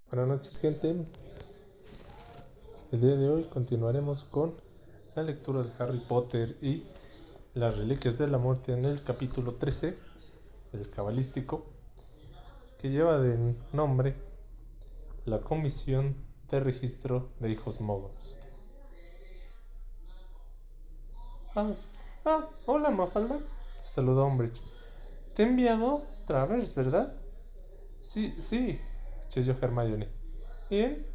Buenas noches, gente. El día de hoy continuaremos con la lectura de Harry Potter y las Reliquias de la Muerte en el capítulo 13, el cabalístico, que lleva de nombre La Comisión de Registro de Hijos Muggles. Hola Mafalda, saludó Umbridge. Te he enviado Travers, ¿verdad? Sí, chilló Hermione. Bien,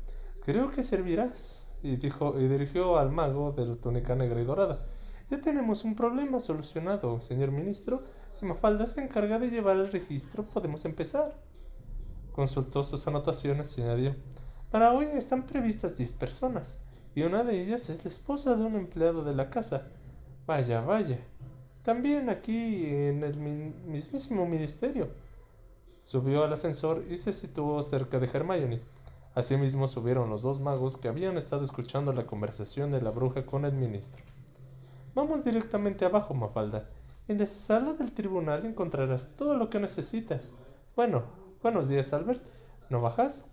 creo que servirás. Y dirigió al mago de la túnica negra y dorada. Ya tenemos un problema solucionado, señor ministro. Si Mafalda se encarga de llevar el registro, podemos empezar. Consultó sus anotaciones y añadió: Para hoy están previstas 10 personas, y una de ellas es la esposa de un empleado de la casa. Vaya. También aquí en el mismísimo ministerio. Subió al ascensor y se situó cerca de Hermione. Asimismo subieron los dos magos que habían estado escuchando la conversación de la bruja con el ministro. Vamos directamente abajo, Mafalda. En la sala del tribunal encontrarás todo lo que necesitas. Bueno, buenos días, Albert. ¿No bajas?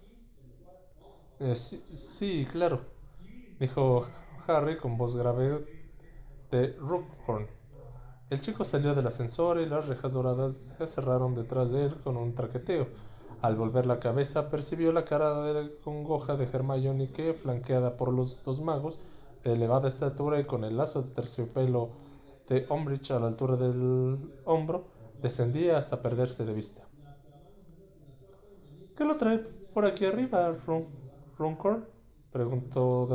Sí, claro, dijo Harry con voz grave de Rookhorn. El chico salió del ascensor y las rejas doradas se cerraron detrás de él con un traqueteo. Al volver la cabeza, percibió la cara de congoja de Hermione que, flanqueada por los dos magos de elevada estatura y con el lazo de terciopelo de Umbridge a la altura del hombro, descendía hasta perderse de vista. ¿Qué lo trae por aquí arriba, Runcorn? Preguntó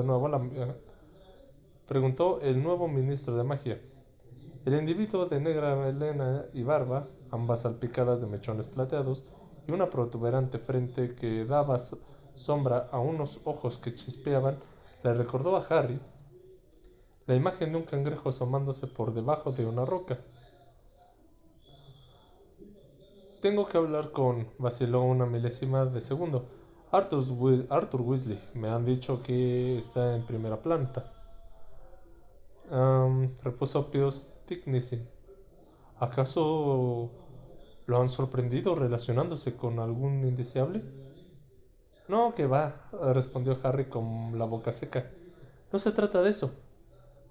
el nuevo ministro de magia. El individuo de negra melena y barba, ambas salpicadas de mechones plateados, y una protuberante frente que daba sombra a unos ojos que chispeaban, le recordó a Harry la imagen de un cangrejo asomándose por debajo de una roca. Tengo que hablar con... vaciló una milésima de segundo. Arthur Weasley. Me han dicho que está en primera planta. Repuso Pius Tignisin. ¿Acaso lo han sorprendido relacionándose con algún indeseable? No, que va, respondió Harry con la boca seca. No se trata de eso.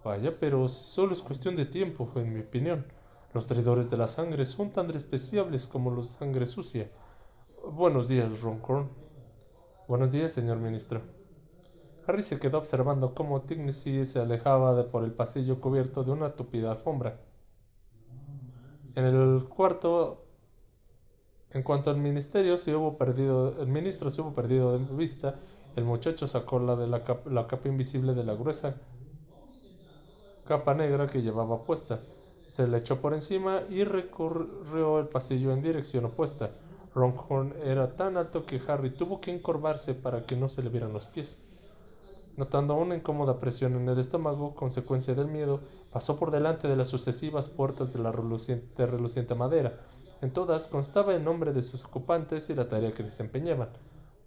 Vaya, pero solo es cuestión de tiempo, en mi opinión. Los traidores de la sangre son tan despreciables como los de sangre sucia. Buenos días, Runcorn. Buenos días, señor ministro. Harry se quedó observando cómo Tignesy se alejaba por el pasillo cubierto de una tupida alfombra. En el cuarto, en cuanto el ministro se hubo perdido de vista, el muchacho sacó la capa invisible de la gruesa capa negra que llevaba puesta. Se le echó por encima y recorrió el pasillo en dirección opuesta. Ronghorn era tan alto que Harry tuvo que encorvarse para que no se le vieran los pies. Notando una incómoda presión en el estómago, consecuencia del miedo, pasó por delante de las sucesivas puertas de reluciente madera. En todas constaba el nombre de sus ocupantes y la tarea que desempeñaban,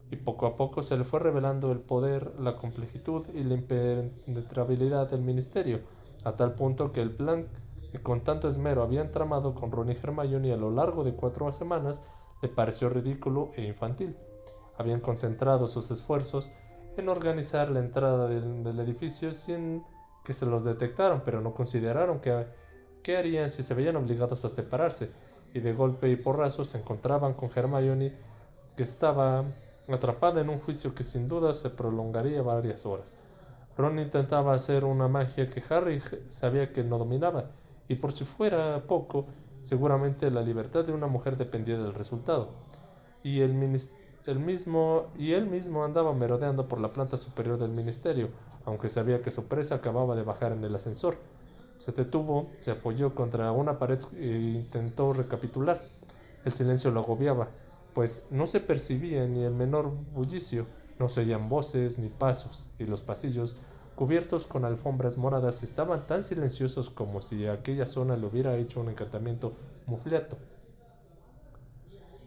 y poco a poco se le fue revelando el poder, la complejitud y la impenetrabilidad del ministerio, a tal punto que el plan que con tanto esmero habían tramado con Ron y Hermione a lo largo de 4 semanas le pareció ridículo e infantil. Habían concentrado sus esfuerzos en organizar la entrada del edificio sin que se los detectaran, pero no consideraron qué harían si se veían obligados a separarse, y de golpe y porrazo se encontraban con Hermione, que estaba atrapada en un juicio que sin duda se prolongaría varias horas. Ron intentaba hacer una magia que Harry sabía que no dominaba, y por si fuera poco, seguramente la libertad de una mujer dependía del resultado. Y él mismo andaba merodeando por la planta superior del ministerio, aunque sabía que su presa acababa de bajar en el ascensor. Se detuvo, se apoyó contra una pared e intentó recapitular. El silencio lo agobiaba, pues no se percibía ni el menor bullicio, no se oían voces ni pasos, y los pasillos, cubiertos con alfombras moradas, estaban tan silenciosos como si aquella zona le hubiera hecho un encantamiento mufliato.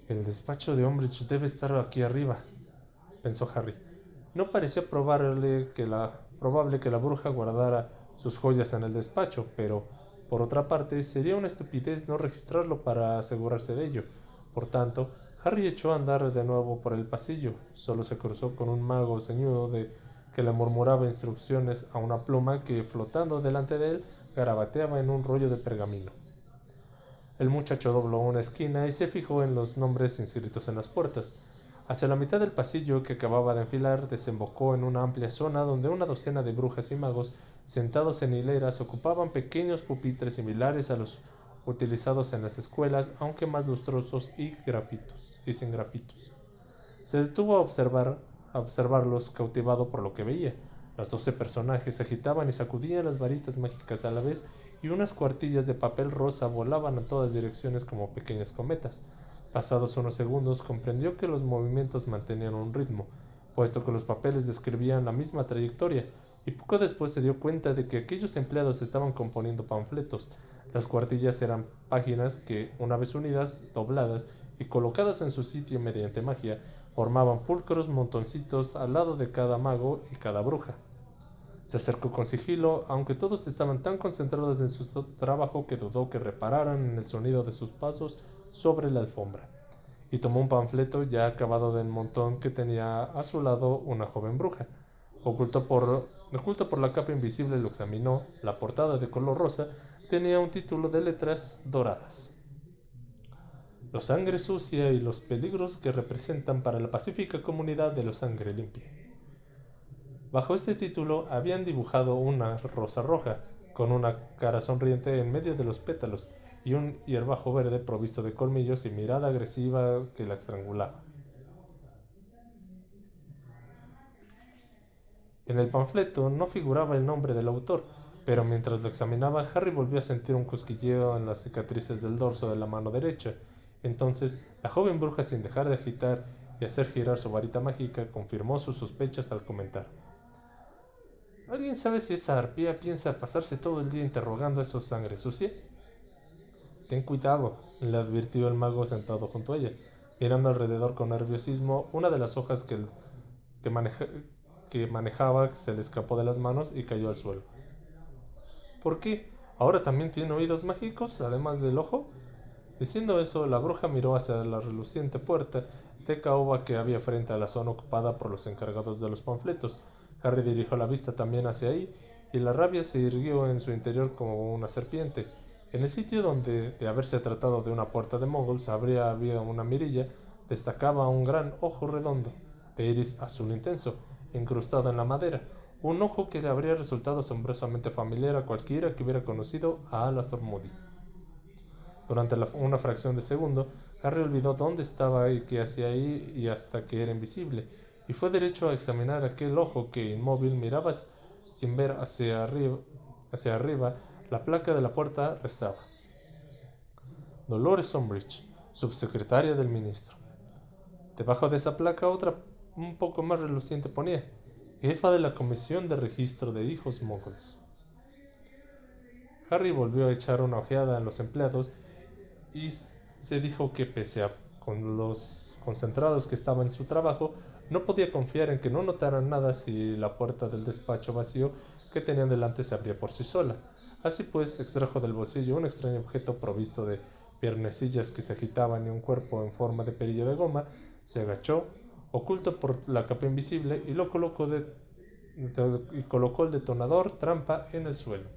El despacho de Umbridge debe estar aquí arriba, pensó Harry. No parecía probable que la bruja guardara sus joyas en el despacho, pero, por otra parte, sería una estupidez no registrarlo para asegurarse de ello. Por tanto, Harry echó a andar de nuevo por el pasillo. Solo se cruzó con un mago ceñudo que le murmuraba instrucciones a una pluma que, flotando delante de él, garabateaba en un rollo de pergamino. El muchacho dobló una esquina y se fijó en los nombres inscritos en las puertas. Hacia la mitad del pasillo que acababa de enfilar, desembocó en una amplia zona donde una docena de brujas y magos, sentados en hileras, ocupaban pequeños pupitres similares a los utilizados en las escuelas, aunque más lustrosos y sin grafitos. Se detuvo a observarlos, cautivado por lo que veía. Los 12 personajes agitaban y sacudían las varitas mágicas a la vez, y unas cuartillas de papel rosa volaban a todas direcciones como pequeñas cometas. Pasados unos segundos, comprendió que los movimientos mantenían un ritmo, puesto que los papeles describían la misma trayectoria, y poco después se dio cuenta de que aquellos empleados estaban componiendo panfletos. Las cuartillas eran páginas que, una vez unidas, dobladas y colocadas en su sitio mediante magia, formaban pulcros montoncitos al lado de cada mago y cada bruja. Se acercó con sigilo, aunque todos estaban tan concentrados en su trabajo que dudó que repararan en el sonido de sus pasos sobre la alfombra, y tomó un panfleto ya acabado del montón que tenía a su lado una joven bruja. Oculto por la capa invisible, lo examinó. La portada, de color rosa, tenía un título de letras doradas: La sangre sucia y los peligros que representan para la pacífica comunidad de la sangre limpia. Bajo este título habían dibujado una rosa roja, con una cara sonriente en medio de los pétalos, y un hierbajo verde provisto de colmillos y mirada agresiva que la estrangulaba. En el panfleto no figuraba el nombre del autor, pero mientras lo examinaba, Harry volvió a sentir un cosquilleo en las cicatrices del dorso de la mano derecha. Entonces, la joven bruja, sin dejar de agitar y hacer girar su varita mágica, confirmó sus sospechas al comentar: ¿Alguien sabe si esa arpía piensa pasarse todo el día interrogando a esos sangre sucia? Ten cuidado, le advirtió el mago sentado junto a ella, mirando alrededor con nerviosismo. Una de las hojas que, maneja- que manejaba se le escapó de las manos y cayó al suelo. ¿Por qué? ¿Ahora también tiene oídos mágicos, además del ojo? Diciendo eso, la bruja miró hacia la reluciente puerta de caoba que había frente a la zona ocupada por los encargados de los panfletos. Harry dirigió la vista también hacia ahí, y la rabia se irguió en su interior como una serpiente. En el sitio donde, de haberse tratado de una puerta de moguls, habría habido una mirilla, destacaba un gran ojo redondo, de iris azul intenso, incrustado en la madera. Un ojo que le habría resultado asombrosamente familiar a cualquiera que hubiera conocido a Alastor Moody. Durante una fracción de segundo, Harry olvidó dónde estaba y qué hacía ahí, y hasta que era invisible, y fue derecho a examinar aquel ojo que, inmóvil, miraba sin ver hacia arriba. La placa de la puerta rezaba: Dolores Umbridge, subsecretaria del ministro. Debajo de esa placa, otra un poco más reluciente ponía: jefa de la comisión de registro de hijos moguls. Harry volvió a echar una ojeada a los empleados y se dijo que, pese a con los concentrados que estaban en su trabajo, no podía confiar en que no notaran nada si la puerta del despacho vacío que tenían delante se abría por sí sola. Así pues, extrajo del bolsillo un extraño objeto provisto de piernecillas que se agitaban y un cuerpo en forma de perilla de goma. Se agachó, oculto por la capa invisible, y colocó el detonador trampa en el suelo.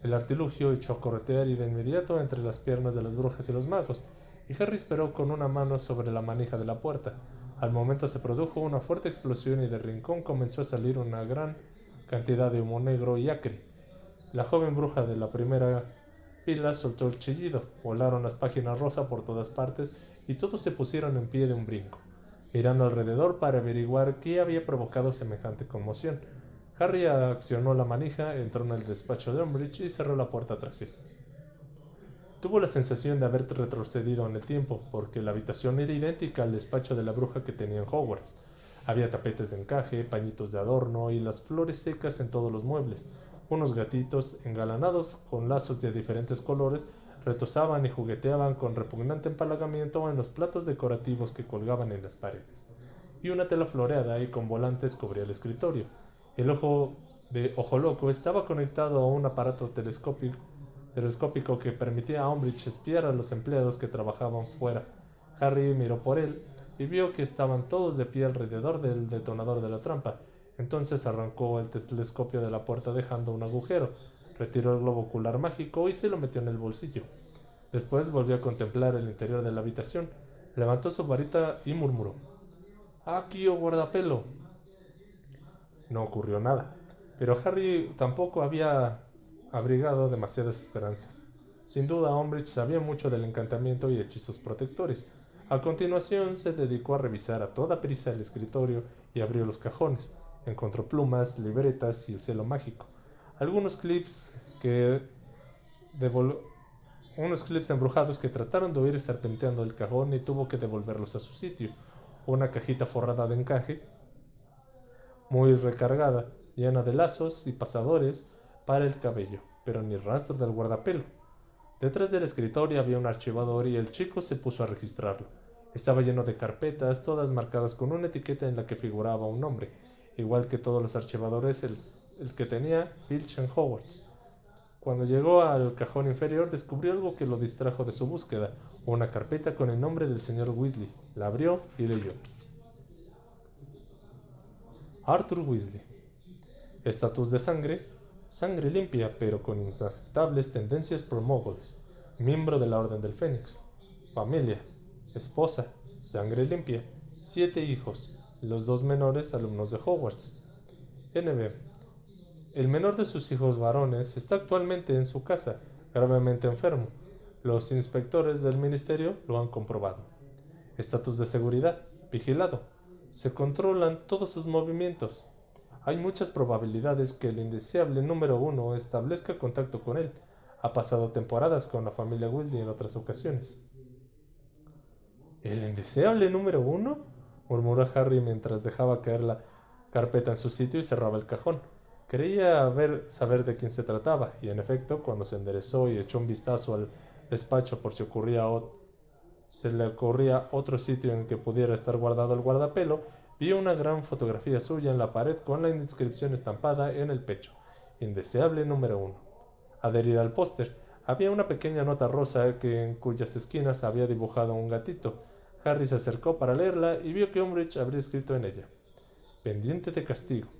El artilugio echó a corretear, y de inmediato entre las piernas de las brujas y los magos, y Harry esperó con una mano sobre la manija de la puerta. Al momento se produjo una fuerte explosión, y del rincón comenzó a salir una gran cantidad de humo negro y acre. La joven bruja de la primera fila soltó el chillido, volaron las páginas rosa por todas partes, y todos se pusieron en pie de un brinco, mirando alrededor para averiguar qué había provocado semejante conmoción. Harry accionó la manija, entró en el despacho de Umbridge y cerró la puerta tras sí. Tuvo la sensación de haber retrocedido en el tiempo, porque la habitación era idéntica al despacho de la bruja que tenía en Hogwarts. Había tapetes de encaje, pañitos de adorno y las flores secas en todos los muebles. Unos gatitos, engalanados con lazos de diferentes colores, retozaban y jugueteaban con repugnante empalagamiento en los platos decorativos que colgaban en las paredes, y una tela floreada y con volantes cubría el escritorio. El ojo de Ojo Loco estaba conectado a un aparato telescópico que permitía a Umbridge espiar a los empleados que trabajaban fuera, Harry miró por él y vio que estaban todos de pie alrededor del detonador de la trampa. Entonces arrancó el telescopio de la puerta dejando un agujero, retiró el globo ocular mágico y se lo metió en el bolsillo. Después volvió a contemplar el interior de la habitación, levantó su varita y murmuró: «Aquí, oh guardapelo». No ocurrió nada, pero Harry tampoco había abrigado demasiadas esperanzas. Sin duda, Umbridge sabía mucho del encantamiento y hechizos protectores. A continuación, se dedicó a revisar a toda prisa el escritorio y abrió los cajones. Encontró plumas, libretas y el celo mágico. Algunos clips que devol unos clips embrujados que trataron de huir serpenteando el cajón y tuvo que devolverlos a su sitio. Una cajita forrada de encaje, muy recargada, llena de lazos y pasadores para el cabello, pero ni rastro del guardapelo. Detrás del escritorio había un archivador y el chico se puso a registrarlo. Estaba lleno de carpetas, todas marcadas con una etiqueta en la que figuraba un nombre, igual que todos los archivadores, el que tenía Filch and Hogwarts. Cuando llegó al cajón inferior, descubrió algo que lo distrajo de su búsqueda: una carpeta con el nombre del señor Weasley. La abrió y leyó: Arthur Weasley. Estatus de sangre: sangre limpia, pero con inaceptables tendencias pro-moguls. Miembro de la Orden del Fénix. Familia: esposa, sangre limpia, 7 hijos, los 2 menores alumnos de Hogwarts. NB: el menor de sus hijos varones está actualmente en su casa, gravemente enfermo. Los inspectores del ministerio lo han comprobado. Estatus de seguridad: vigilado. Se controlan todos sus movimientos. Hay muchas probabilidades que el indeseable número 1 establezca contacto con él. Ha pasado temporadas con la familia Weasley en otras ocasiones. ¿El indeseable número 1? Murmuró Harry mientras dejaba caer la carpeta en su sitio y cerraba el cajón. Creía saber de quién se trataba, y en efecto, cuando se enderezó y echó un vistazo al despacho por si se le ocurría otro sitio en que pudiera estar guardado el guardapelo, vio una gran fotografía suya en la pared con la inscripción estampada en el pecho: Indeseable número 1. Adherida al póster, había una pequeña nota rosa en cuyas esquinas había dibujado un gatito. Harry se acercó para leerla y vio que Umbridge habría escrito en ella: Pendiente de castigo.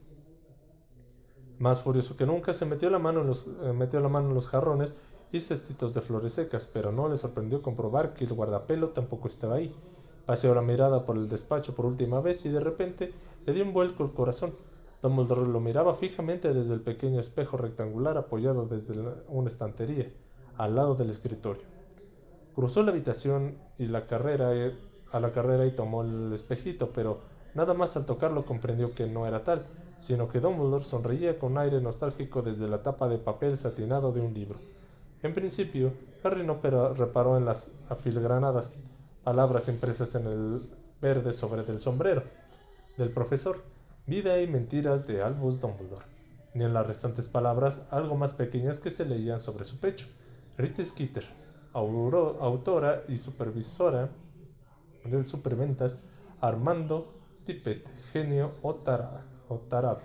Más furioso que nunca, se metió la mano en los jarrones y cestitos de flores secas, pero no le sorprendió comprobar que el guardapelo tampoco estaba ahí. Paseó la mirada por el despacho por última vez y de repente le dio un vuelco el corazón. Dumbledore lo miraba fijamente desde el pequeño espejo rectangular apoyado desde una estantería, al lado del escritorio. Cruzó la habitación a la carrera y tomó el espejito, pero nada más al tocarlo comprendió que no era tal, sino que Dumbledore sonreía con aire nostálgico desde la tapa de papel satinado de un libro. En principio, Harry no reparó en las afilgranadas palabras impresas en el verde sobre del sombrero del profesor: Vida y mentiras de Albus Dumbledore, ni en las restantes palabras algo más pequeñas que se leían sobre su pecho: Rita Skeeter, autora y supervisora del superventas Armando Tippett, genio o tarado.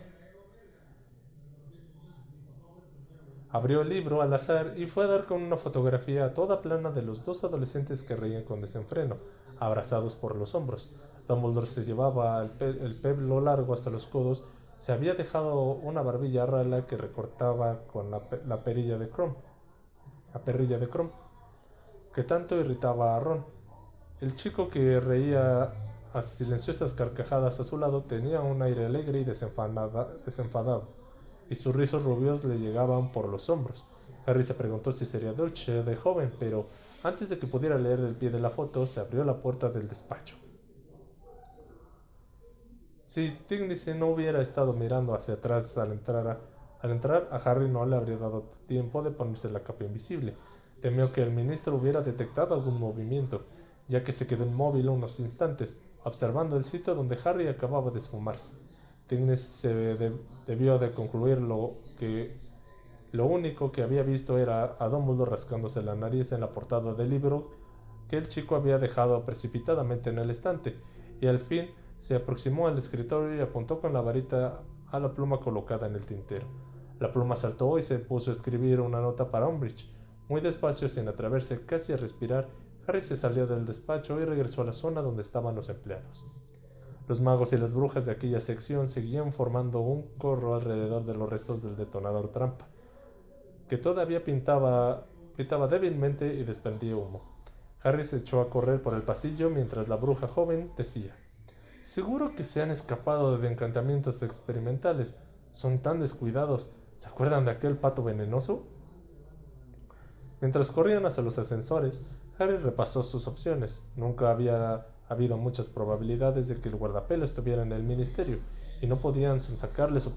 Abrió el libro al azar y fue a dar con una fotografía a toda plana de los 2 adolescentes que reían con desenfreno, abrazados por los hombros. Dumbledore se llevaba el pelo largo hasta los codos, se había dejado una barbilla rala que recortaba con la perilla de Krum, que tanto irritaba a Ron. El chico que reía a silenciosas carcajadas a su lado tenía un aire alegre y desenfadado, y sus rizos rubios le llegaban por los hombros. Harry se preguntó si sería Dutch de joven, pero antes de que pudiera leer el pie de la foto, se abrió la puerta del despacho. Si Tignice no hubiera estado mirando hacia atrás al entrar, a Harry no le habría dado tiempo de ponerse la capa invisible. Temió que el ministro hubiera detectado algún movimiento, ya que se quedó inmóvil unos instantes, observando el sitio donde Harry acababa de esfumarse. Tignice debió de concluir lo único que había visto era a Dumbledore rascándose la nariz en la portada del libro que el chico había dejado precipitadamente en el estante, y al fin se aproximó al escritorio y apuntó con la varita a la pluma colocada en el tintero. La pluma saltó y se puso a escribir una nota para Umbridge. Muy despacio, sin atreverse casi a respirar, Harry se salió del despacho y regresó a la zona donde estaban los empleados. Los magos y las brujas de aquella sección seguían formando un corro alrededor de los restos del detonador trampa, que todavía pitaba débilmente y desprendía humo. Harry se echó a correr por el pasillo mientras la bruja joven decía: «Seguro que se han escapado de encantamientos experimentales. Son tan descuidados. ¿Se acuerdan de aquel pato venenoso?». Mientras corrían hacia los ascensores, Harry repasó sus opciones. Nunca había habido muchas probabilidades de que el guardapelo estuviera en el ministerio, y no podían sacarle su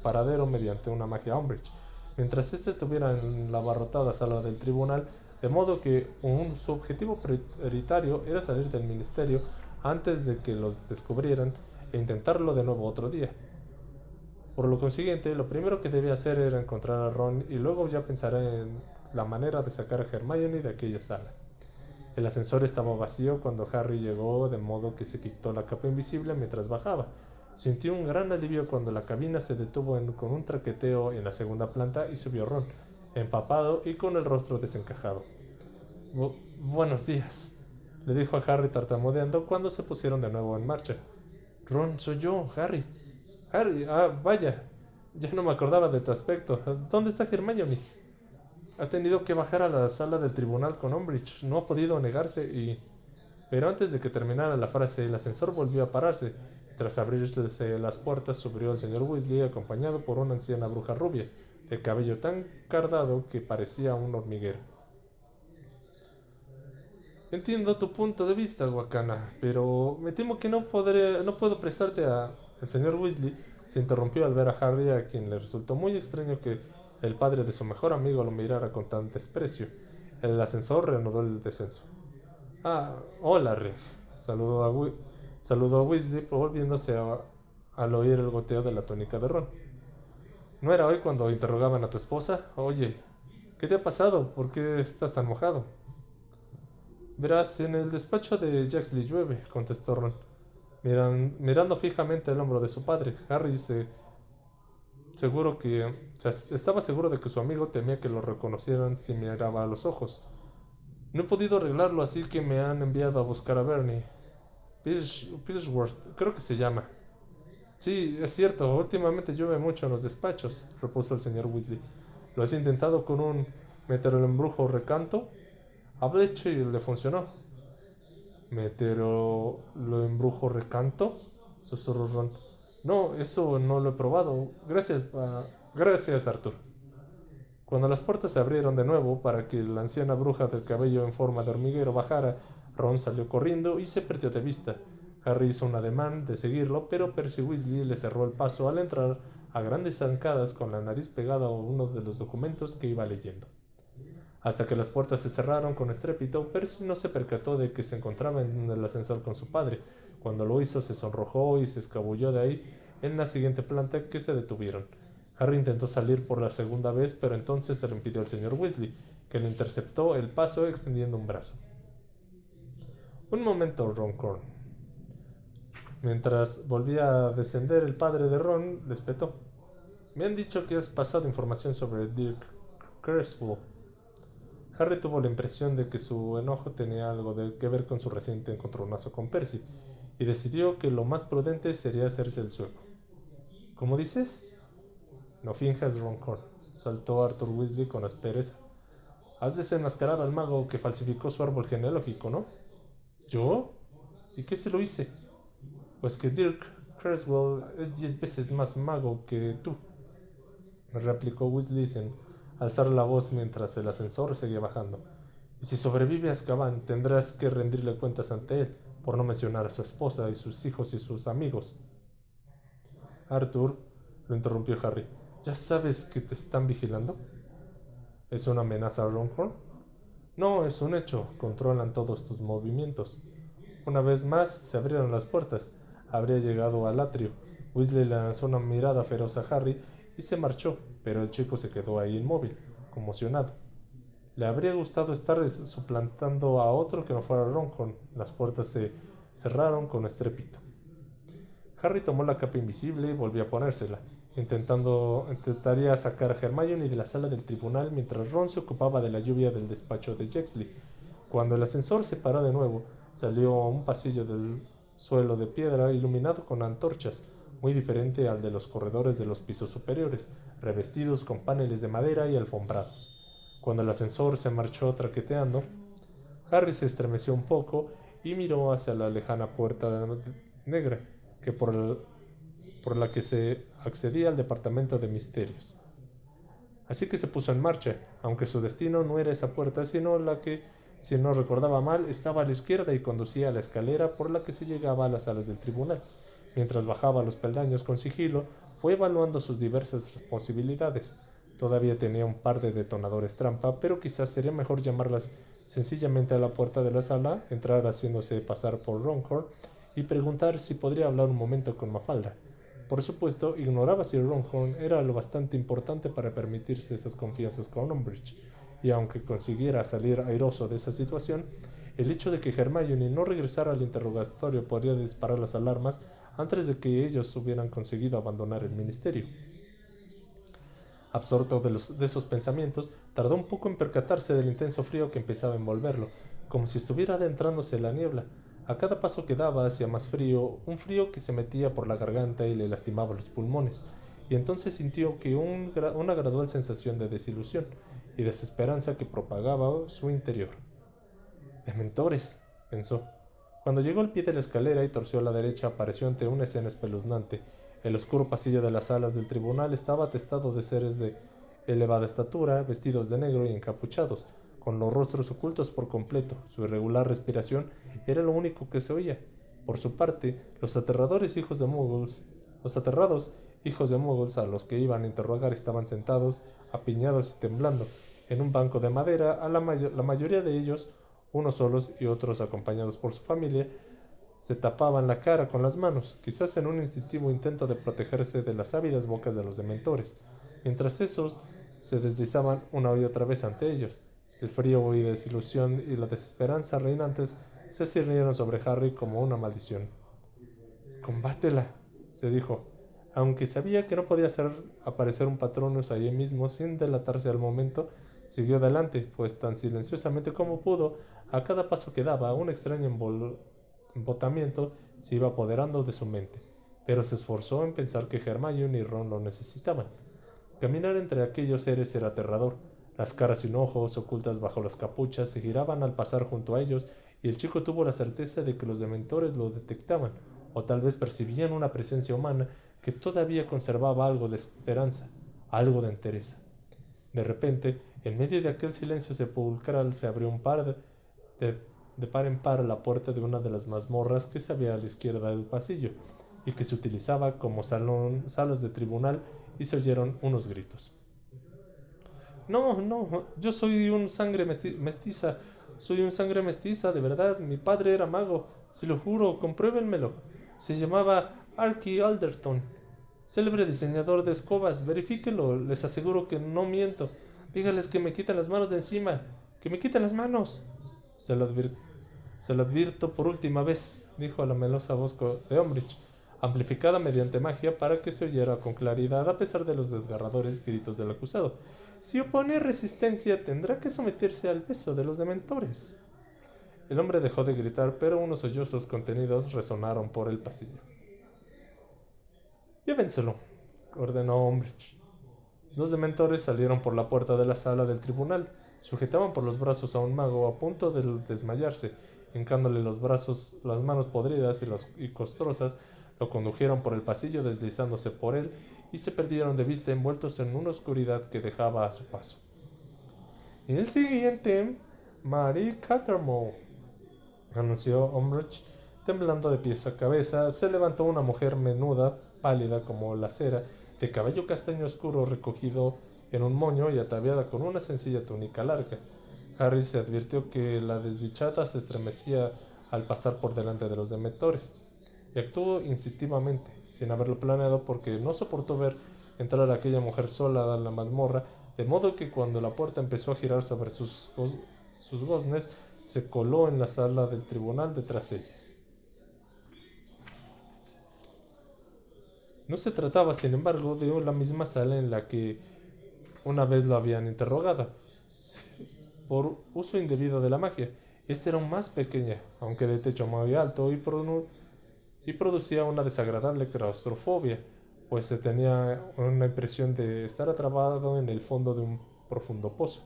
paradero mediante una magia Umbridge, mientras éste estuviera en la abarrotada sala del tribunal, de modo que su objetivo prioritario era salir del ministerio antes de que los descubrieran e intentarlo de nuevo otro día. Por lo consiguiente, lo primero que debía hacer era encontrar a Ron y luego ya pensar en la manera de sacar a Hermione de aquella sala. El ascensor estaba vacío cuando Harry llegó, de modo que se quitó la capa invisible mientras bajaba. Sintió un gran alivio cuando la cabina se detuvo con un traqueteo en la segunda planta y subió Ron, empapado y con el rostro desencajado. Buenos días, le dijo a Harry tartamudeando cuando se pusieron de nuevo en marcha. Ron, soy yo, Harry. Harry, vaya, ya no me acordaba de tu aspecto. ¿Dónde está Hermione? Ha tenido que bajar a la sala del tribunal con Umbridge. No ha podido negarse y... Pero antes de que terminara la frase, el ascensor volvió a pararse. Tras abrirse las puertas, subió el señor Weasley acompañado por una anciana bruja rubia, de cabello tan cardado que parecía un hormiguero. Entiendo tu punto de vista, Wakana, pero me temo que no puedo prestarte a... El señor Weasley se interrumpió al ver a Harry, a quien le resultó muy extraño que el padre de su mejor amigo lo mirara con tan desprecio. El ascensor reanudó el descenso. Hola, Rick. Saludó a Weasley, volviéndose al oír el goteo de la túnica de Ron. ¿No era hoy cuando interrogaban a tu esposa? Oye, ¿qué te ha pasado? ¿Por qué estás tan mojado? Verás, en el despacho de Jaxley llueve, contestó Ron, mirando fijamente el hombro de su padre. Harry estaba seguro de que su amigo temía que lo reconocieran si miraba a los ojos. No he podido arreglarlo, así que me han enviado a buscar a Bernie. Pillsworth, creo que se llama. Sí, es cierto, últimamente llueve mucho en los despachos, repuso el señor Weasley. ¿Lo has intentado con un meterembrujo recanto? Hablé hecho y le funcionó. ¿Lo embrujo recanto? Susurró Ron. No, eso no lo he probado. Gracias, Arthur. Cuando las puertas se abrieron de nuevo para que la anciana bruja del cabello en forma de hormiguero bajara, Ron salió corriendo y se perdió de vista. Harry hizo un ademán de seguirlo, pero Percy Weasley le cerró el paso al entrar a grandes zancadas con la nariz pegada a uno de los documentos que iba leyendo. Hasta que las puertas se cerraron con estrépito, Percy no se percató de que se encontraba en el ascensor con su padre. Cuando lo hizo, se sonrojó y se escabulló de ahí en la siguiente planta que se detuvieron. Harry intentó salir por la segunda vez, pero entonces se lo impidió el señor Weasley, que le interceptó el paso extendiendo un brazo. Un momento, Roncorn. Mientras volvía a descender, el padre de Ron le espetó. Me han dicho que has pasado información sobre Dirk Creswell. Harry tuvo la impresión de que su enojo tenía algo que ver con su reciente encontronazo con Percy, y decidió que lo más prudente sería hacerse el sueco. ¿Cómo dices? No finjas, Roncorn, saltó Arthur Weasley con aspereza. Has desenmascarado al mago que falsificó su árbol genealógico, ¿no? ¿Yo? ¿Y qué se lo hice? Pues que Dirk Creswell es 10 veces más mago que tú, replicó Weasley sin alzar la voz mientras el ascensor seguía bajando. Y si sobrevive a Azkaban, tendrás que rendirle cuentas ante él, por no mencionar a su esposa y sus hijos y sus amigos. Arthur, lo interrumpió Harry, ¿ya sabes que te están vigilando? ¿Es una amenaza, Longhorn? No, es un hecho. Controlan todos tus movimientos. Una vez más se abrieron las puertas. Habría llegado al atrio. Weasley le lanzó una mirada feroz a Harry y se marchó, pero el chico se quedó ahí inmóvil, conmocionado. Le habría gustado estar suplantando a otro que no fuera Roncorn. Las puertas se cerraron con estrépito. Harry tomó la capa invisible y volvió a ponérsela. Intentaría sacar a Hermione de la sala del tribunal mientras Ron se ocupaba de la lluvia del despacho de Jaxley. Cuando el ascensor se paró de nuevo, salió a un pasillo del suelo de piedra iluminado con antorchas, muy diferente al de los corredores de los pisos superiores, revestidos con paneles de madera y alfombrados. Cuando el ascensor se marchó traqueteando, Harry se estremeció un poco y miró hacia la lejana puerta negra que por la que se accedía al departamento de misterios. Así que se puso en marcha, aunque su destino no era esa puerta, sino la que, si no recordaba mal, estaba a la izquierda y conducía a la escalera por la que se llegaba a las salas del tribunal. Mientras bajaba los peldaños con sigilo, fue evaluando sus diversas posibilidades. Todavía tenía un par de detonadores trampa, pero quizás sería mejor llamarlas sencillamente a la puerta de la sala, entrar haciéndose pasar por Ronghorn y preguntar si podría hablar un momento con Mafalda. Por supuesto, ignoraba si Ronghorn era lo bastante importante para permitirse esas confianzas con Umbridge, y aunque consiguiera salir airoso de esa situación, el hecho de que Hermione no regresara al interrogatorio podría disparar las alarmas antes de que ellos hubieran conseguido abandonar el ministerio. Absorto de esos pensamientos, tardó un poco en percatarse del intenso frío que empezaba a envolverlo, como si estuviera adentrándose en la niebla. A cada paso que daba hacía más frío, un frío que se metía por la garganta y le lastimaba los pulmones, y entonces sintió que una gradual sensación de desilusión y desesperanza que propagaba su interior. Dementores, pensó. Cuando llegó al pie de la escalera y torció a la derecha, apareció ante una escena espeluznante. El oscuro pasillo de las salas del tribunal estaba atestado de seres de elevada estatura, vestidos de negro y encapuchados, con los rostros ocultos por completo. Su irregular respiración era lo único que se oía. Por su parte, los aterrados hijos de Muggles a los que iban a interrogar estaban sentados, apiñados y temblando, en un banco de madera, la mayoría de ellos, unos solos y otros acompañados por su familia, se tapaban la cara con las manos, quizás en un instintivo intento de protegerse de las ávidas bocas de los dementores, mientras esos se deslizaban una y otra vez ante ellos. El frío y desilusión y la desesperanza reinantes se ciernieron sobre Harry como una maldición. «Combátela», se dijo, aunque sabía que no podía hacer aparecer un Patronus allí mismo sin delatarse al momento. Siguió adelante, pues tan silenciosamente como pudo, a cada paso que daba, un extraño embotamiento se iba apoderando de su mente, pero se esforzó en pensar que Hermione y Ron lo necesitaban. Caminar entre aquellos seres era aterrador. Las caras sin ojos, ocultas bajo las capuchas, se giraban al pasar junto a ellos, y el chico tuvo la certeza de que los dementores lo detectaban, o tal vez percibían una presencia humana que todavía conservaba algo de esperanza, algo de entereza. De repente, en medio de aquel silencio sepulcral, se abrió de par en par la puerta de una de las mazmorras que se había a la izquierda del pasillo, y que se utilizaba como salas de tribunal, y se oyeron unos gritos. «No, no, yo soy un sangre mestiza, soy un sangre mestiza, de verdad, mi padre era mago, se lo juro, compruébenmelo. Se llamaba Archie Alderton, célebre diseñador de escobas, verifíquelo, les aseguro que no miento. Dígales que me quiten las manos de encima, que me quiten las manos». Se lo, se lo advierto por última vez, dijo la melosa voz de Umbridge, amplificada mediante magia para que se oyera con claridad a pesar de los desgarradores gritos del acusado. Si opone resistencia, tendrá que someterse al beso de los dementores. El hombre dejó de gritar, pero unos sollozos contenidos resonaron por el pasillo. «Llévenselo», ordenó Umbridge. Dos dementores salieron por la puerta de la sala del tribunal. Sujetaban por los brazos a un mago a punto de desmayarse. Hincándole los brazos, las manos podridas y costrosas, lo condujeron por el pasillo deslizándose por él y se perdieron de vista envueltos en una oscuridad que dejaba a su paso. «Y el siguiente, Mary Cattermole», anunció Umbridge, temblando de pies a cabeza. Se levantó una mujer menuda, pálida como la cera, de cabello castaño oscuro recogido en un moño y ataviada con una sencilla túnica larga. Harry se advirtió que la desdichada se estremecía al pasar por delante de los dementores, y actuó instintivamente, sin haberlo planeado, porque no soportó ver entrar a aquella mujer sola a la mazmorra, de modo que cuando la puerta empezó a girar sobre sus goznes, se coló en la sala del tribunal detrás de ella. No se trataba, sin embargo, de la misma sala en la que una vez lo habían interrogado por uso indebido de la magia. Esta era aún más pequeña, aunque de techo muy alto, y producía una desagradable claustrofobia, pues se tenía una impresión de estar atrapado en el fondo de un profundo pozo.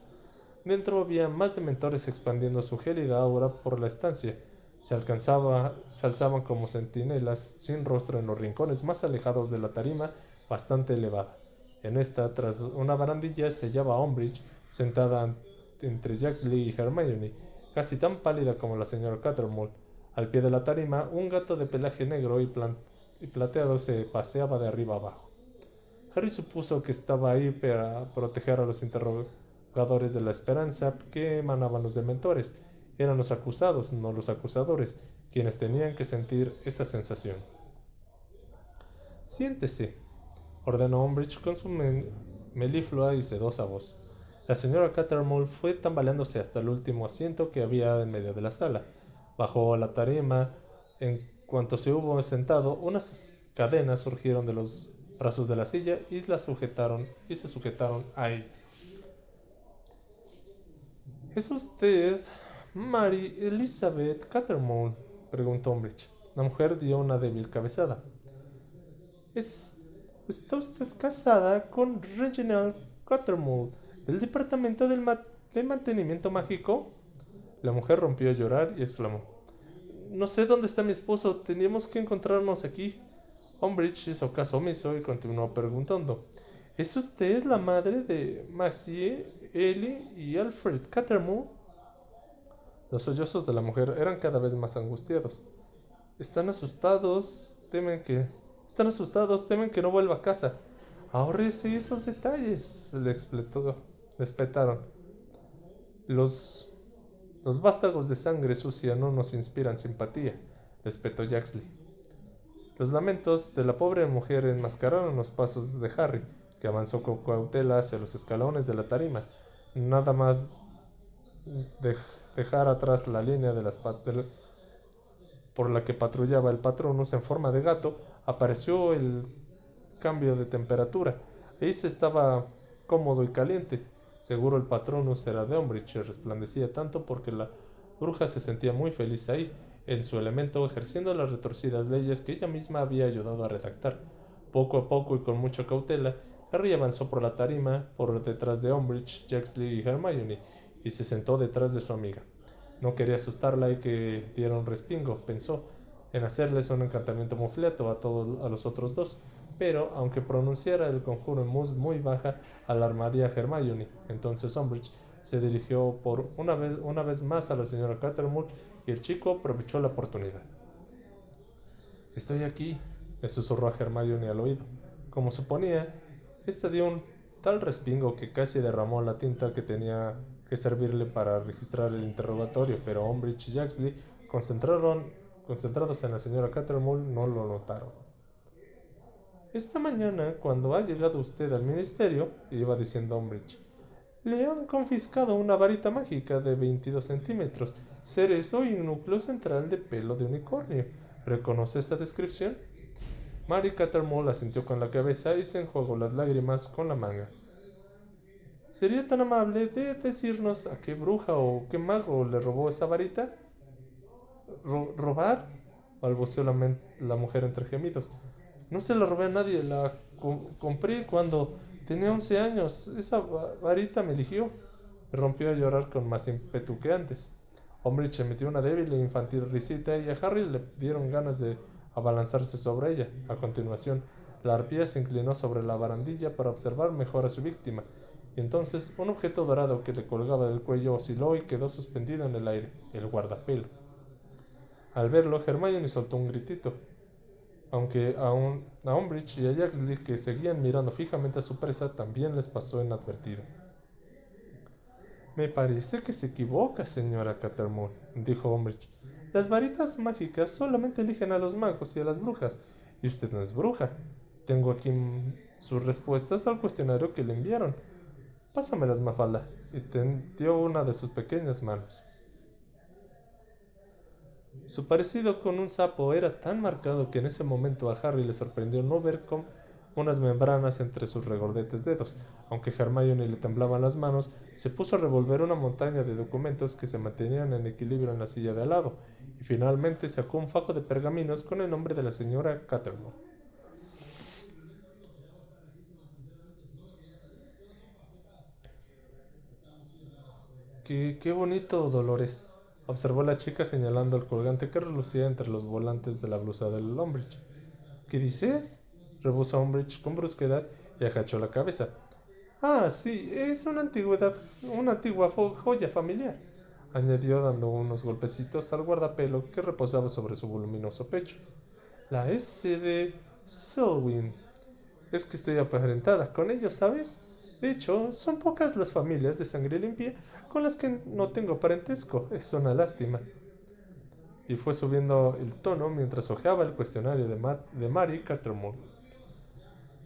Dentro había más dementores expandiendo su gélida aura por la estancia. Se alzaban como centinelas sin rostro en los rincones más alejados de la tarima bastante elevada. En esta, tras una barandilla, se hallaba Umbridge, sentada entre Jaxley y Hermione, casi tan pálida como la señora Cattermole. Al pie de la tarima, un gato de pelaje negro y plateado se paseaba de arriba abajo. Harry supuso que estaba ahí para proteger a los interrogadores de la esperanza que emanaban los dementores. Eran los acusados, no los acusadores, quienes tenían que sentir esa sensación. Siéntese, ordenó Umbridge con su meliflua y sedosa voz. La señora Cattermole fue tambaleándose hasta el último asiento que había en medio de la sala. Bajó a la tarima. En cuanto se hubo sentado, unas cadenas surgieron de los brazos de la silla y se sujetaron a ella. ¿Es usted Mary Elizabeth Cattermole?, preguntó Umbridge. La mujer dio una débil cabezada. ¿Es, ¿Está usted casada con Reginald Cattermole, del Departamento de Mantenimiento Mágico? La mujer rompió a llorar y exclamó: No sé dónde está mi esposo, teníamos que encontrarnos aquí. Umbridge hizo caso omiso y continuó preguntando: ¿Es usted la madre de Macie, Ellie y Alfred Cattermole? Los sollozos de la mujer eran cada vez más angustiados. Están asustados, Están asustados, temen que no vuelva a casa. Ahórrese esos detalles, le espetaron. Los, los vástagos de sangre sucia no nos inspiran simpatía, le espetó Jaxley. Los lamentos de la pobre mujer enmascararon los pasos de Harry, que avanzó con cautela hacia los escalones de la tarima. Nada más dejar atrás la línea por la que patrullaba el Patronus en forma de gato, apareció el cambio de temperatura. Ahí se estaba cómodo y caliente. Seguro el Patronus era de Umbridge, resplandecía tanto porque la bruja se sentía muy feliz ahí, en su elemento, ejerciendo las retorcidas leyes que ella misma había ayudado a redactar. Poco a poco y con mucha cautela, Harry avanzó por la tarima, por detrás de Umbridge, Jaxley y Hermione, y se sentó detrás de su amiga. No quería asustarla y que diera un respingo, pensó, en hacerles un encantamiento mufleto a los otros dos, pero aunque pronunciara el conjuro en voz muy baja, alarmaría a Hermione. Entonces Umbridge se dirigió por una vez más a la señora Cattermole y el chico aprovechó la oportunidad. Estoy aquí, le susurró a Hermione al oído. Como suponía, ésta dio un tal respingo que casi derramó la tinta que tenía que servirle para registrar el interrogatorio, pero Umbridge y Jaxley, concentrados en la señora Cattermole, no lo notaron. Esta mañana, cuando ha llegado usted al ministerio, iba diciendo Umbridge, le han confiscado una varita mágica de 22 centímetros, cerezo y un núcleo central de pelo de unicornio. ¿Reconoce esa descripción? Mary Cattermole asintió con la cabeza y se enjuagó las lágrimas con la manga. ¿Sería tan amable de decirnos a qué bruja o qué mago le robó esa varita? ¿Robar? Balbuceó la mujer entre gemidos. No se la robé a nadie, la compré cuando tenía 11 años. Esa varita me eligió. Rompió a llorar con más ímpetu que antes. Umbridge emitió una débil e infantil risita y a Harry le dieron ganas de abalanzarse sobre ella. A continuación, la arpía se inclinó sobre la barandilla para observar mejor a su víctima, y entonces un objeto dorado que le colgaba del cuello osciló y quedó suspendido en el aire, el guardapelo. Al verlo, Hermione soltó un gritito, aunque a Umbridge y a Jaxley, que seguían mirando fijamente a su presa, también les pasó inadvertido. Me parece que se equivoca, señora Cattermole, dijo Umbridge. Las varitas mágicas solamente eligen a los magos y a las brujas, y usted no es bruja. Tengo aquí sus respuestas al cuestionario que le enviaron. Pásamelas, Mafalda, y tendió una de sus pequeñas manos. Su parecido con un sapo era tan marcado que en ese momento a Harry le sorprendió no ver unas membranas entre sus regordetes dedos. Aunque Hermione le temblaban las manos, se puso a revolver una montaña de documentos que se mantenían en equilibrio en la silla de al lado, y finalmente sacó un fajo de pergaminos con el nombre de la señora Cattermole. Qué bonito, Dolores, observó la chica señalando el colgante que relucía entre los volantes de la blusa del Umbridge. ¿Qué dices? Repuso Umbridge con brusquedad y agachó la cabeza. Ah, sí, es una antigua joya familiar, añadió dando unos golpecitos al guardapelo que reposaba sobre su voluminoso pecho. La S de Selwyn. Es que estoy aparentada con ellos, ¿sabes? De hecho, son pocas las familias de sangre limpia con las que no tengo parentesco. Es una lástima. Y fue subiendo el tono mientras hojeaba el cuestionario de Mary Cattermole.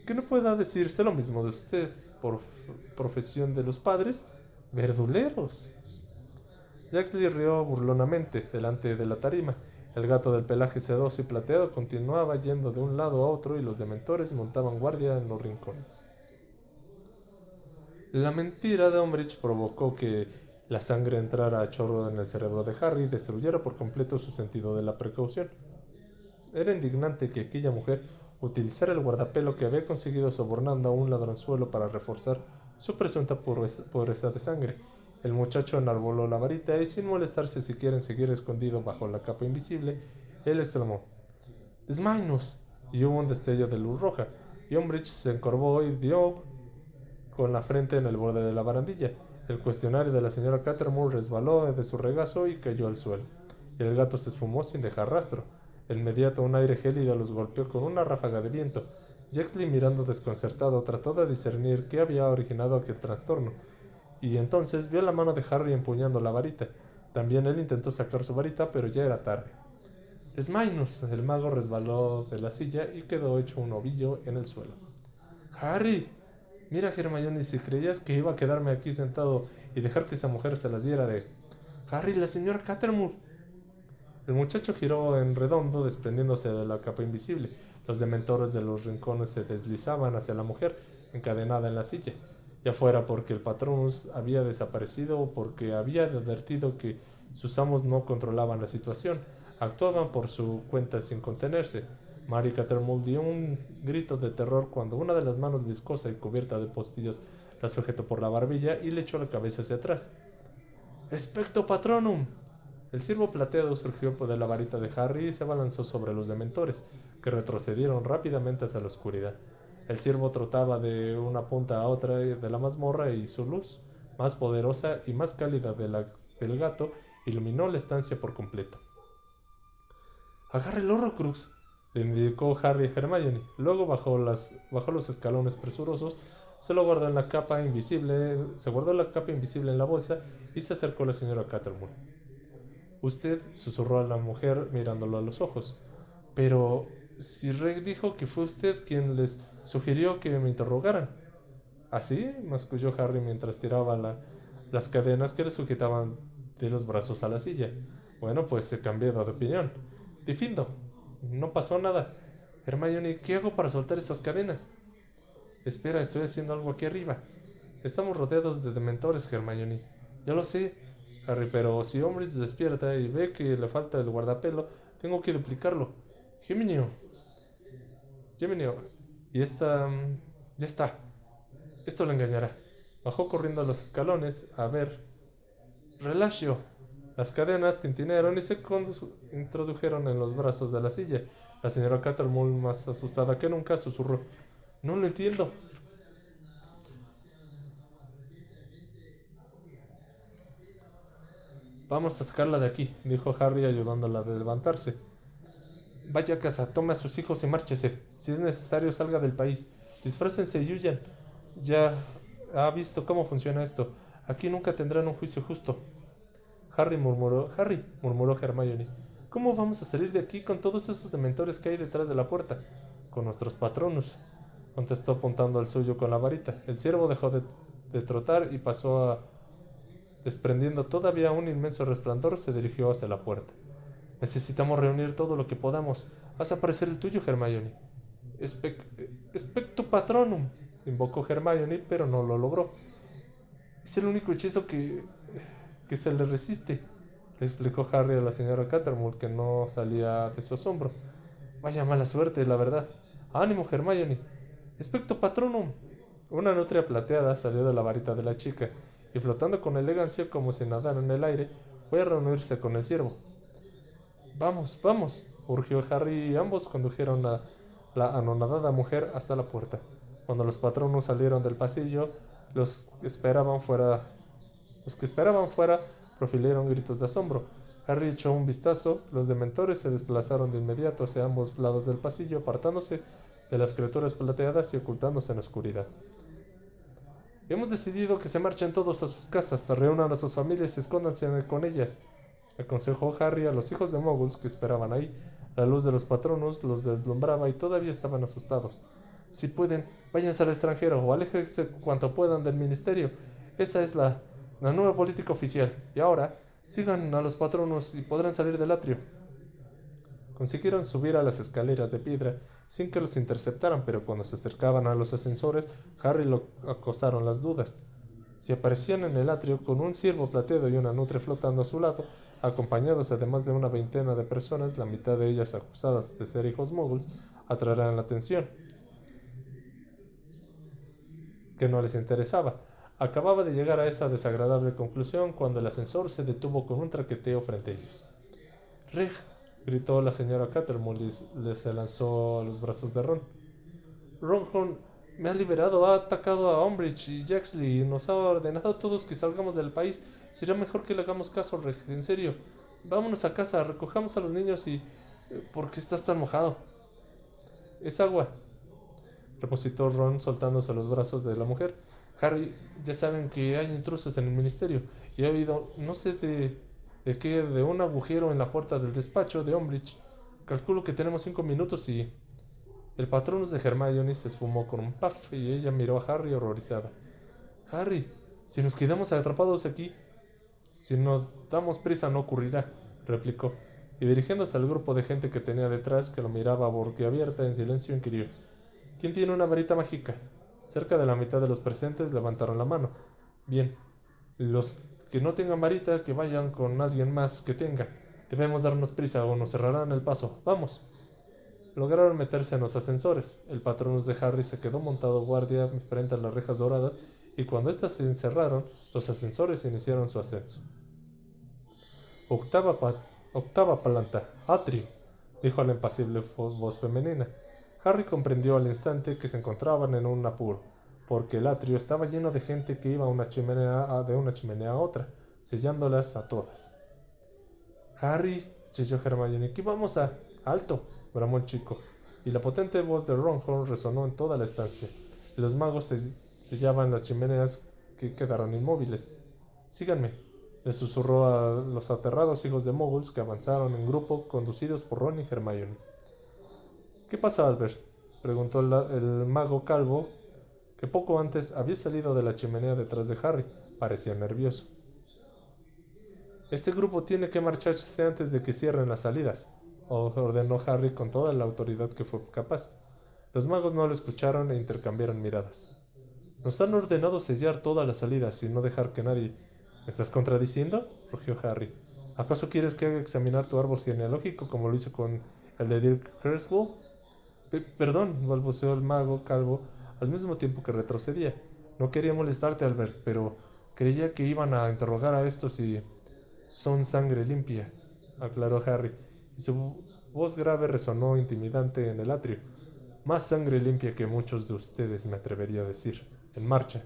Que no pueda decirse lo mismo de usted, por profesión de los padres, verduleros. Jaxley rió burlonamente delante de la tarima. El gato del pelaje sedoso y plateado continuaba yendo de un lado a otro y los dementores montaban guardia en los rincones. La mentira de Umbridge provocó que la sangre entrara a chorro en el cerebro de Harry y destruyera por completo su sentido de la precaución. Era indignante que aquella mujer utilizara el guardapelo que había conseguido sobornando a un ladronzuelo para reforzar su presunta pureza de sangre. El muchacho enarboló la varita y, sin molestarse siquiera en seguir escondido bajo la capa invisible, él exclamó: ¡Desmainus! Y hubo un destello de luz roja, y Umbridge se encorvó y dio con la frente en el borde de la barandilla. El cuestionario de la señora Cattermole resbaló de su regazo y cayó al suelo, y el gato se esfumó sin dejar rastro. De inmediato un aire gélido los golpeó con una ráfaga de viento. Jaxley, mirando desconcertado, trató de discernir qué había originado aquel trastorno, y entonces vio la mano de Harry empuñando la varita. También él intentó sacar su varita, pero ya era tarde. ¡Desmainus! El mago resbaló de la silla y quedó hecho un ovillo en el suelo. ¡Harry! Mira, Hermione, si creías que iba a quedarme aquí sentado y dejar que esa mujer se las diera de... ¡Harry, la señora Cattermole! El muchacho giró en redondo, desprendiéndose de la capa invisible. Los dementores de los rincones se deslizaban hacia la mujer, encadenada en la silla, ya fuera porque el Patronus había desaparecido o porque había advertido que sus amos no controlaban la situación. Actuaban por su cuenta sin contenerse. Mary Cattermole dio un grito de terror cuando una de las manos viscosa y cubierta de postillas la sujetó por la barbilla y le echó la cabeza hacia atrás. ¡Expecto Patronum! El ciervo plateado surgió de la varita de Harry y se abalanzó sobre los dementores, que retrocedieron rápidamente hacia la oscuridad. El ciervo trotaba de una punta a otra de la mazmorra y su luz, más poderosa y más cálida del gato, iluminó la estancia por completo. ¡Agarre el Horrocrux!, le indicó Harry a Hermione. Luego bajó los escalones presurosos, se guardó la capa invisible en la bolsa y se acercó a la señora Cattermole. Usted, susurró a la mujer mirándolo a los ojos. Pero si Reg dijo que fue usted quien les sugirió que me interrogaran. ¿Así? Masculló Harry mientras tiraba las cadenas que le sujetaban de los brazos a la silla. Bueno, pues se cambió de opinión. Difindo. No pasó nada. Hermione, ¿qué hago para soltar esas cadenas? Espera, estoy haciendo algo aquí arriba. Estamos rodeados de dementores, Hermione. Ya lo sé, Harry, pero si Umbridge despierta y ve que le falta el guardapelo, tengo que duplicarlo. Geminio. Geminio. Y ya está. Esto le engañará. Bajó corriendo los escalones a ver. Relatio. Las cadenas tintinearon y se introdujeron en los brazos de la silla. La señora Cattermole, más asustada que nunca, susurró: No lo entiendo. Vamos a sacarla de aquí, dijo Harry ayudándola a levantarse. Vaya a casa, tome a sus hijos y márchese. Si es necesario, salga del país. Disfrácense y huyan. Ya ha visto cómo funciona esto. Aquí nunca tendrán un juicio justo. Harry, murmuró Hermione. ¿Cómo vamos a salir de aquí con todos esos dementores que hay detrás de la puerta? Con nuestros patronus, contestó apuntando al suyo con la varita. El ciervo dejó de trotar y pasó a... Desprendiendo todavía un inmenso resplandor, se dirigió hacia la puerta. Necesitamos reunir todo lo que podamos. Haz aparecer el tuyo, Hermione. Expecto Patronum, invocó Hermione, pero no lo logró. Es el único hechizo que se le resiste, le explicó Harry a la señora Cattermole, que no salía de su asombro. Vaya mala suerte, la verdad. Ánimo, Hermione. Expecto Patronum. Una nutria plateada salió de la varita de la chica y flotando con elegancia como si nadara en el aire, fue a reunirse con el ciervo. Vamos, vamos, urgió Harry y ambos condujeron a la anonadada mujer hasta la puerta. Cuando los patronos salieron del pasillo, los que esperaban fuera, los que esperaban fuera profirieron gritos de asombro. Harry echó un vistazo, los dementores se desplazaron de inmediato hacia ambos lados del pasillo, apartándose de las criaturas plateadas y ocultándose en la oscuridad. Hemos decidido que se marchen todos a sus casas, se reúnan a sus familias y escóndanse con ellas, aconsejó Harry a los hijos de Muggles que esperaban ahí. La luz de los patronos los deslumbraba y todavía estaban asustados. Si pueden, váyanse al extranjero o aléjense cuanto puedan del ministerio. Esa es la nueva política oficial. Y ahora, sigan a los patronos y podrán salir del atrio. Consiguieron subir a las escaleras de piedra sin que los interceptaran, pero cuando se acercaban a los ascensores, Harry lo acosaron las dudas. Si aparecían en el atrio con un ciervo plateado y una nutria flotando a su lado, acompañados además de una veintena de personas, la mitad de ellas acusadas de ser hijos muggles, atraerán la atención, que no les interesaba. Acababa de llegar a esa desagradable conclusión cuando el ascensor se detuvo con un traqueteo frente a ellos. ¡Reg! Gritó la señora Cattermole y se lanzó a los brazos de Ron. Ron me ha liberado, ha atacado a Umbridge y Jaxley y nos ha ordenado a todos que salgamos del país. Será mejor que le hagamos caso, Reg, en serio. Vámonos a casa, recojamos a los niños y... ¿Por qué estás tan mojado? Es agua, repositó Ron soltándose los brazos de la mujer. Harry, ya saben que hay intrusos en el ministerio y ha habido, no sé de un agujero en la puerta del despacho de Umbridge. Calculo que tenemos 5 minutos y... El patronus de Hermione se esfumó con un puff y ella miró a Harry horrorizada. Harry, si nos quedamos atrapados aquí, si nos damos prisa no ocurrirá, replicó, y dirigiéndose al grupo de gente que tenía detrás, que lo miraba boquiabierta en silencio, inquirió. ¿Quién tiene una varita mágica? Cerca de la mitad de los presentes levantaron la mano. Bien, los que no tengan varita, que vayan con alguien más que tenga. Debemos darnos prisa o nos cerrarán el paso. ¡Vamos! Lograron meterse en los ascensores. El patronus de Harry se quedó montado guardia frente a las rejas doradas y cuando éstas se encerraron, los ascensores iniciaron su ascenso. Octava, octava planta, atrio, dijo la impasible voz femenina. Harry comprendió al instante que se encontraban en un apuro, porque el atrio estaba lleno de gente que iba de una chimenea a otra, sellándolas a todas. Harry, chilló Hermione, ¿qué vamos a...? ¡Alto! Bramó el chico, y la potente voz de Ronhorn resonó en toda la estancia. Los magos sellaban las chimeneas que quedaron inmóviles. Síganme, le susurró a los aterrados hijos de Muggles que avanzaron en grupo, conducidos por Ron y Hermione. ¿Qué pasa, Albert? Preguntó el mago calvo, que poco antes había salido de la chimenea detrás de Harry. Parecía nervioso. Este grupo tiene que marcharse antes de que cierren las salidas, ordenó Harry con toda la autoridad que fue capaz. Los magos no lo escucharon e intercambiaron miradas. Nos han ordenado sellar todas las salidas y no dejar que nadie... ¿Me estás contradiciendo? Rugió Harry. ¿Acaso quieres que haga examinar tu árbol genealógico como lo hice con el de Dirk Creswell? Perdón, balbuceó el mago calvo al mismo tiempo que retrocedía. No quería molestarte, Albert, pero creía que iban a interrogar a estos y... Son sangre limpia, aclaró Harry, y su voz grave resonó intimidante en el atrio. Más sangre limpia que muchos de ustedes, me atrevería a decir. En marcha.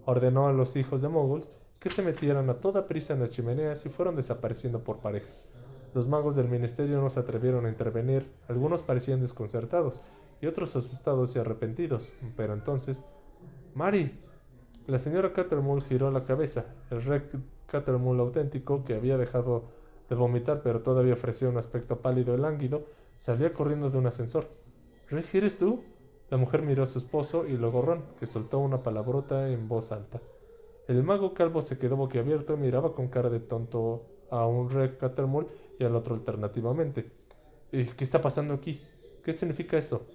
Ordenó a los hijos de Muggles que se metieran a toda prisa en las chimeneas y fueron desapareciendo por parejas. Los magos del ministerio no se atrevieron a intervenir, algunos parecían desconcertados y otros asustados y arrepentidos, pero entonces... ¡Mary! La señora Cattermole giró la cabeza. El Reg Cattermole auténtico, que había dejado de vomitar pero todavía ofrecía un aspecto pálido y lánguido, salía corriendo de un ascensor. ¿Reg, eres tú? La mujer miró a su esposo y luego Ron, que soltó una palabrota en voz alta. El mago calvo se quedó boquiabierto y miraba con cara de tonto a un Reg Cattermole y al otro alternativamente. ¿Qué está pasando aquí? ¿Qué significa eso?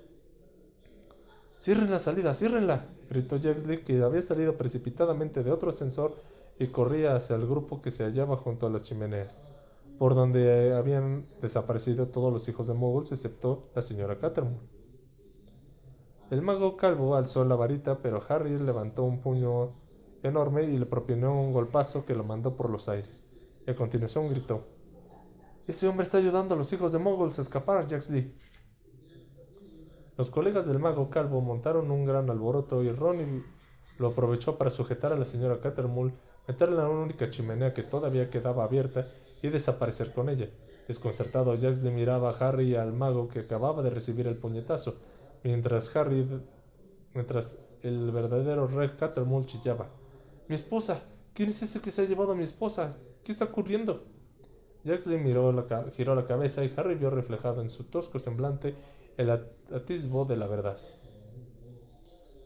¡Cierren la salida, ciérrenla!, gritó Jaxley, que había salido precipitadamente de otro ascensor y corría hacia el grupo que se hallaba junto a las chimeneas, por donde habían desaparecido todos los hijos de Muggles excepto la señora Cattermole. El mago calvo alzó la varita, pero Harry levantó un puño enorme y le propinó un golpazo que lo mandó por los aires. Y a continuación gritó: «Ese hombre está ayudando a los hijos de Muggles a escapar, Jaxley». Los colegas del mago calvo montaron un gran alboroto y Ron lo aprovechó para sujetar a la señora Cattermole, meterla en una única chimenea que todavía quedaba abierta y desaparecer con ella. Desconcertado, Jaxley miraba a Harry y al mago que acababa de recibir el puñetazo, mientras el verdadero Red Cattermole chillaba: «¡Mi esposa! ¿Quién es ese que se ha llevado a mi esposa? ¿Qué está ocurriendo?». Jaxley giró la cabeza y Harry vio reflejado en su tosco semblante el atisbo de la verdad.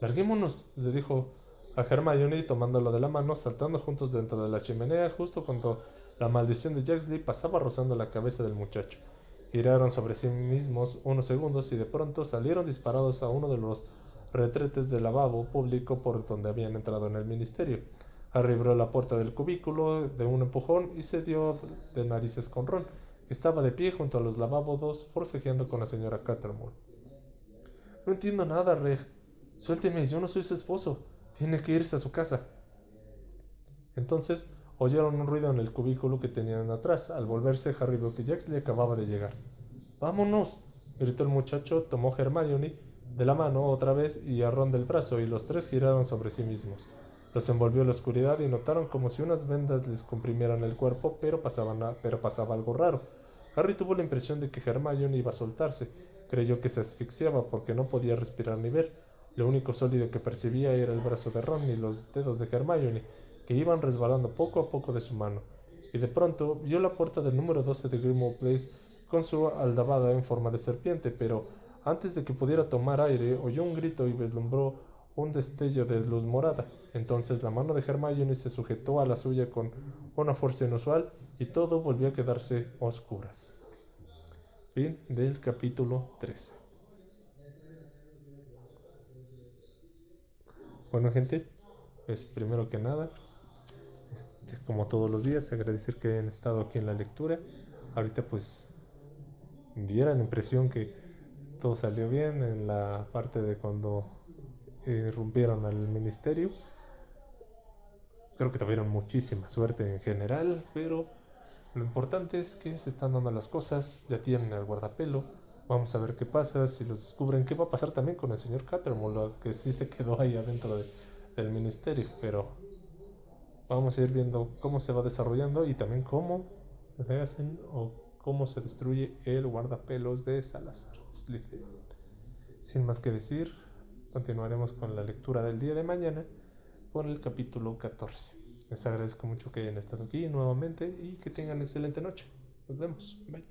«Larguémonos», le dijo a Hermione tomándola de la mano, saltando juntos dentro de la chimenea justo cuando la maldición de Jaxley pasaba rozando la cabeza del muchacho. Giraron sobre sí mismos unos segundos y de pronto salieron disparados a uno de los retretes del lavabo público por donde habían entrado en el ministerio. Harry abrió la puerta del cubículo de un empujón y se dio de narices con Ron, que estaba de pie junto a los lavabos forcejeando con la señora Cattermole. «No entiendo nada, Reg. Suélteme, yo no soy su esposo. Tiene que irse a su casa». Entonces oyeron un ruido en el cubículo que tenían atrás. Al volverse, Harry vio que Jaxley acababa de llegar. «¡Vámonos!», gritó el muchacho, tomó a Hermione de la mano otra vez y a Ron del brazo, y los tres giraron sobre sí mismos. Los envolvió la oscuridad y notaron como si unas vendas les comprimieran el cuerpo, pero pasaba algo raro. Harry tuvo la impresión de que Hermione iba a soltarse. Creyó que se asfixiaba porque no podía respirar ni ver. Lo único sólido que percibía era el brazo de Ron y los dedos de Hermione, que iban resbalando poco a poco de su mano. Y de pronto vio la puerta del número 12 de Grimmauld Place con su aldabada en forma de serpiente, pero antes de que pudiera tomar aire, oyó un grito y vislumbró un destello de luz morada. Entonces la mano de Hermione se sujetó a la suya con una fuerza inusual y todo volvió a quedarse a oscuras. Fin del capítulo 13. Bueno, gente, pues primero que nada, como todos los días, agradecer que hayan estado aquí en la lectura. Ahorita pues diera la impresión que todo salió bien en la parte de cuando irrumpieron al ministerio. Creo que tuvieron muchísima suerte en general, pero lo importante es que se están dando las cosas, ya tienen el guardapelo. Vamos a ver qué pasa, si los descubren, qué va a pasar también con el señor Cattermole, que sí se quedó ahí adentro del ministerio, pero vamos a ir viendo cómo se va desarrollando y también cómo le hacen o cómo se destruye el guardapelos de Salazar Slytherin. Sin más que decir, continuaremos con la lectura del día de mañana con el capítulo 14. Les agradezco mucho que hayan estado aquí nuevamente y que tengan excelente noche. Nos vemos. Bye.